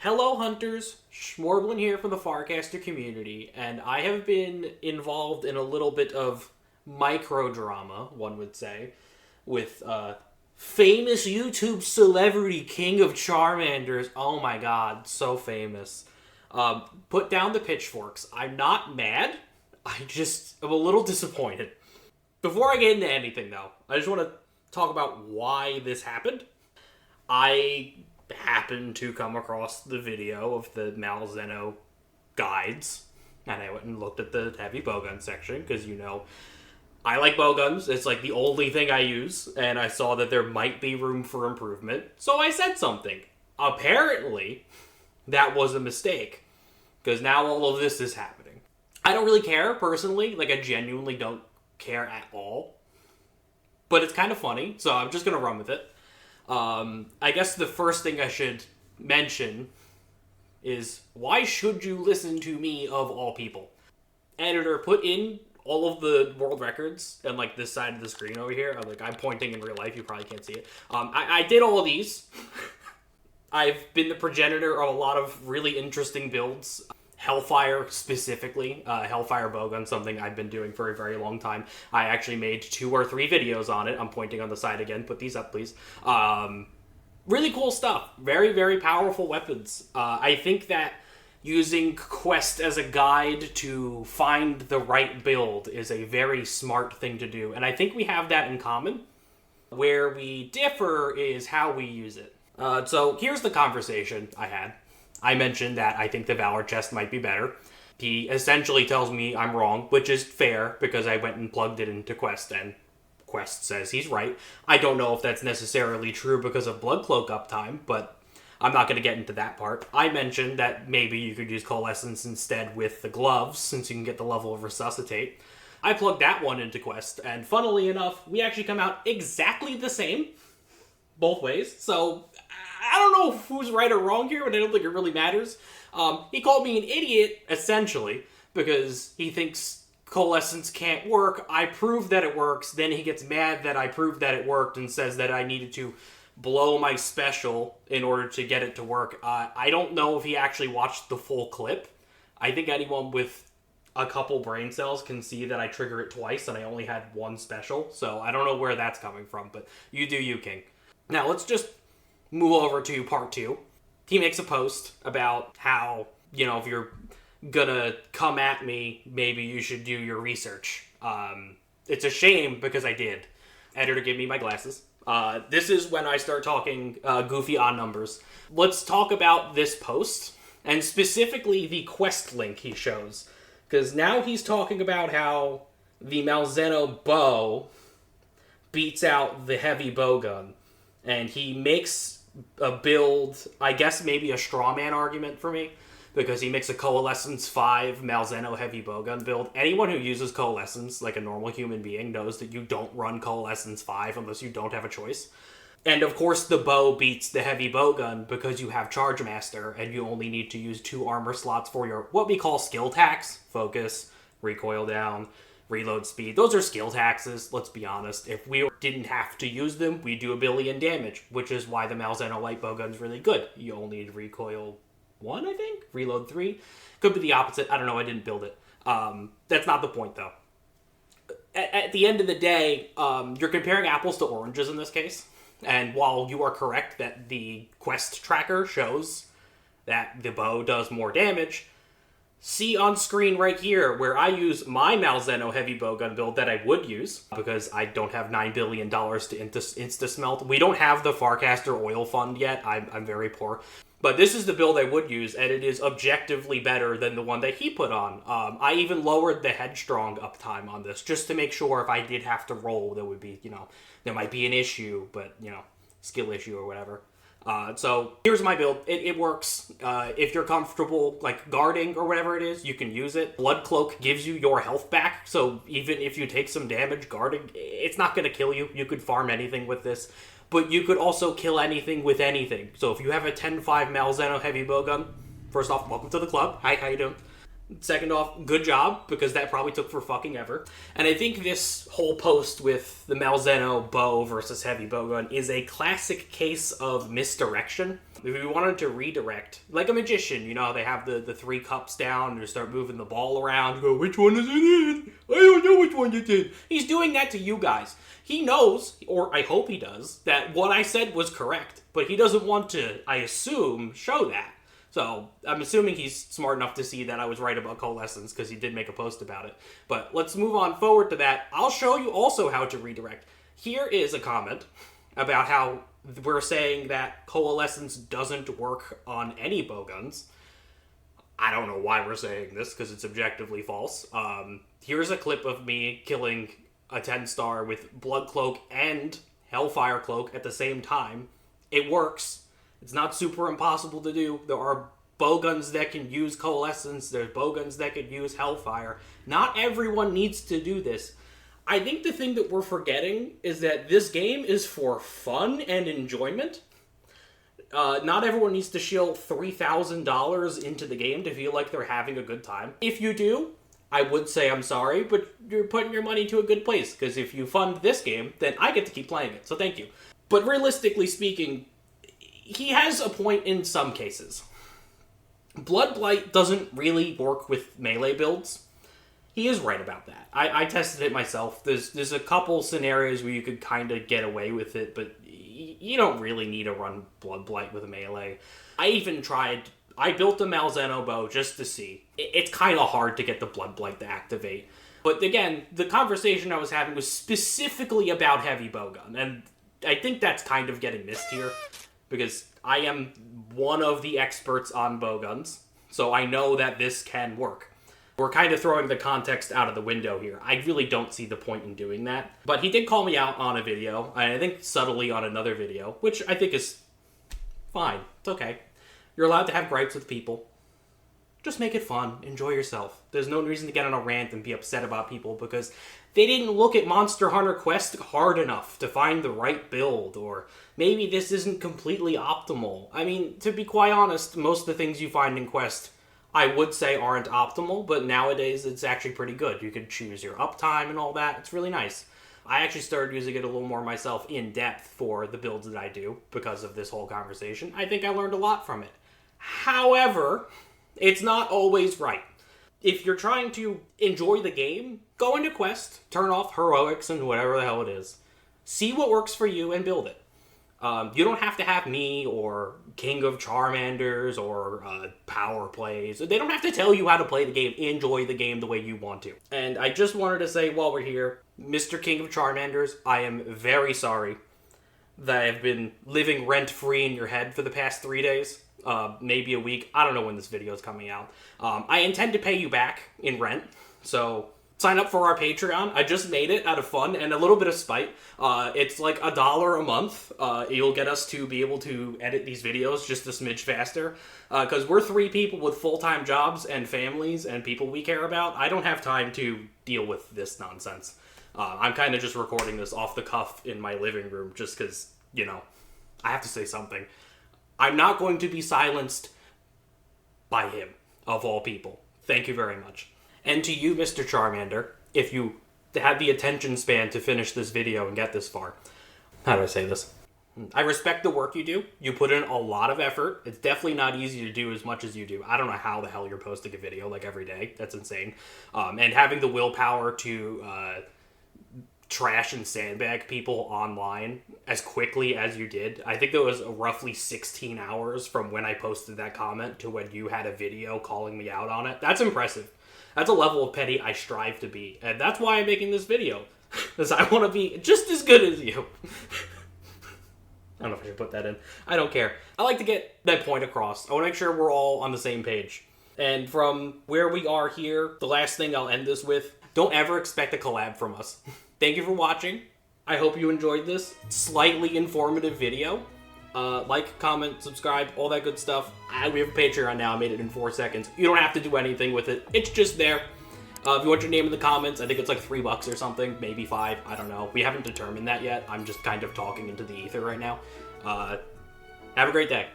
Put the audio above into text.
Hello Hunters, Schmorblin here from the Farcaster community, and I have been involved in a little bit of micro-drama, one would say, with famous YouTube celebrity King of Charmanders. Oh my god, so famous. Put down the pitchforks. I'm not mad, I just am a little disappointed. Before I get into anything though, I just want to talk about why this happened. I happened to come across the video of the Malzeno guides, and I went and looked at the heavy bowgun section, because, you know, I like bowguns. It's like the only thing I use, and I saw that there might be room for improvement, so I said something. Apparently, that was a mistake, because now all of this is happening. I don't really care, personally. Like, I genuinely don't care at all. But it's kind of funny, so I'm just going to run with it. I guess the first thing I should mention is, why should you listen to me of all people? Editor, put in all of the world records and, like, this side of the screen over here. I'm pointing in real life, you probably can't see it. I did all of these. I've been the progenitor of a lot of really interesting builds. Hellfire, specifically. Hellfire bowgun, something I've been doing for a very long time. I actually made 2 or 3 videos on it. I'm pointing on the side again. Put these up, please. Really cool stuff. Very, very powerful weapons. I think that using Quest as a guide to find the right build is a very smart thing to do. And I think we have that in common. Where we differ is how we use it. So here's the conversation I had. I mentioned that I think the Valor chest might be better. He essentially tells me I'm wrong, which is fair, because I went and plugged it into Quest, and Quest says he's right. I don't know if that's necessarily true because of Blood Cloak uptime, but I'm not going to get into that part. I mentioned that maybe you could use Coalescence instead with the gloves, since you can get the level of Resuscitate. I plugged that one into Quest, and funnily enough, we actually come out exactly the same, both ways, so I don't know who's right or wrong here, but I don't think it really matters. He called me an idiot, essentially, because he thinks Coalescence can't work. I proved that it works, then he gets mad that I proved that it worked and says that I needed to blow my special in order to get it to work. I don't know if he actually watched the full clip. I think anyone with a couple brain cells can see that I trigger it twice and I only had 1 special, so I don't know where that's coming from, but you do you, King. Now, let's just move over to part 2. He makes a post about how, you know, if you're gonna come at me, maybe you should do your research. It's a shame, because I did. Editor, give me my glasses. This is when I start talking goofy odd numbers. Let's talk about this post, and specifically the quest link he shows. Because now he's talking about how the Malzeno bow beats out the heavy bowgun. And he makes a build, I guess maybe a strawman argument for me, because he makes a Coalescence 5 Malzeno heavy bowgun build. Anyone who uses Coalescence, like a normal human being, knows that you don't run Coalescence 5 unless you don't have a choice. And of course the bow beats the heavy bowgun because you have Charge Master, and you only need to use 2 armor slots for your, what we call skill tax. Focus, recoil down, reload speed. Those are skill taxes, let's be honest. If we didn't have to use them, we do 1 billion damage, which is why the Malzeno light bowgun's really good. You only need recoil 1, I think? Reload 3? Could be the opposite. I don't know, I didn't build it. That's not the point, though. At the end of the day, you're comparing apples to oranges in this case. And while you are correct that the quest tracker shows that the bow does more damage, see on screen right here where I use my Malzeno heavy bowgun build that I would use, because I don't have $9 billion to insta-smelt. We don't have the Farcaster oil fund yet. I'm very poor. But this is the build I would use, and it is objectively better than the one that he put on. I even lowered the headstrong uptime on this, just to make sure if I did have to roll, there would be, you know, there might be an issue, but, you know, skill issue or whatever. So here's my build. It works. If you're comfortable, like, guarding or whatever it is, you can use it. Blood Cloak gives you your health back, so even if you take some damage guarding, it's not going to kill you. You could farm anything with this. But you could also kill anything with anything. So if you have a 10-5 Malzeno heavy bowgun, first off, welcome to the club. Hi, how you doing? Second off, good job, because that probably took for fucking ever. And I think this whole post with the Malzeno bow versus heavy bowgun is a classic case of misdirection. If we wanted to redirect, like a magician, you know, they have the 3 cups down and they start moving the ball around, go, which one is it in? I don't know which one it's in. He's doing that to you guys. He knows, or I hope he does, that what I said was correct, but he doesn't want to, I assume, show that. So, I'm assuming he's smart enough to see that I was right about coalescence, because he did make a post about it. But let's move on forward to that. I'll show you also how to redirect. Here is a comment about how we're saying that coalescence doesn't work on any bowguns. I don't know why we're saying this, because it's objectively false. Here's a clip of me killing a 10-star with Blood Cloak and Hellfire Cloak at the same time. It works. It's not super impossible to do. There are bowguns that can use coalescence. There's bowguns that can use Hellfire. Not everyone needs to do this. I think the thing that we're forgetting is that this game is for fun and enjoyment. Not everyone needs to shill $3,000 into the game to feel like they're having a good time. If you do, I would say I'm sorry, but you're putting your money to a good place, because if you fund this game, then I get to keep playing it, so thank you. But realistically speaking, he has a point in some cases. Blood Blight doesn't really work with melee builds. He is right about that. I tested it myself. There's a couple scenarios where you could kind of get away with it, but you don't really need to run Blood Blight with a melee. I even tried... I built a Malzeno bow just to see. It's kind of hard to get the Blood Blight to activate. But again, the conversation I was having was specifically about heavy bowgun, and I think that's kind of getting missed here, because I am one of the experts on bowguns, so I know that this can work. We're kind of throwing the context out of the window here. I really don't see the point in doing that. But he did call me out on a video, and I think subtly on another video, which I think is fine. It's okay. You're allowed to have gripes with people. Just make it fun. Enjoy yourself. There's no reason to get on a rant and be upset about people because they didn't look at Monster Hunter Quest hard enough to find the right build, or maybe this isn't completely optimal. I mean, to be quite honest, most of the things you find in Quest, I would say aren't optimal, but nowadays it's actually pretty good. You can choose your uptime and all that. It's really nice. I actually started using it a little more myself in depth for the builds that I do because of this whole conversation. I think I learned a lot from it. However, it's not always right. If you're trying to enjoy the game, go into Quest, turn off heroics and whatever the hell it is. See what works for you and build it. You don't have to have me or King of Charmanders or power plays. They don't have to tell you how to play the game. Enjoy the game the way you want to. And I just wanted to say while we're here, Mr. King of Charmanders, I am very sorry that I've been living rent-free in your head for the past 3 days. Maybe a week. I don't know when this video is coming out. I intend to pay you back in rent, so sign up for our Patreon. I just made it out of fun and a little bit of spite. It's like $1 a month. You'll get us to be able to edit these videos just a smidge faster. Because we're 3 people with full-time jobs and families and people we care about. I don't have time to deal with this nonsense. I'm kind of just recording this off the cuff in my living room just because, you know, I have to say something. I'm not going to be silenced by him, of all people. Thank you very much. And to you, Mr. Charmander, if you had the attention span to finish this video and get this far. How do I say this? I respect the work you do. You put in a lot of effort. It's definitely not easy to do as much as you do. I don't know how the hell you're posting a video like every day. That's insane. And having the willpower to trash and sandbag people online as quickly as you did. I think there was roughly 16 hours from when I posted that comment to when you had a video calling me out on it. That's impressive. That's a level of petty I strive to be. And that's why I'm making this video. Because I want to be just as good as you. I don't know if I should put that in. I don't care. I like to get that point across. I want to make sure we're all on the same page. And from where we are here, the last thing I'll end this with, don't ever expect a collab from us. Thank you for watching. I hope you enjoyed this slightly informative video. Like, comment, subscribe, all that good stuff. We have a Patreon now. I made it in 4 seconds. You don't have to do anything with it. It's just there. If you want your name in the comments, I think it's like $3 or something, maybe 5. I don't know. We haven't determined that yet. I'm just kind of talking into the ether right now. Have a great day.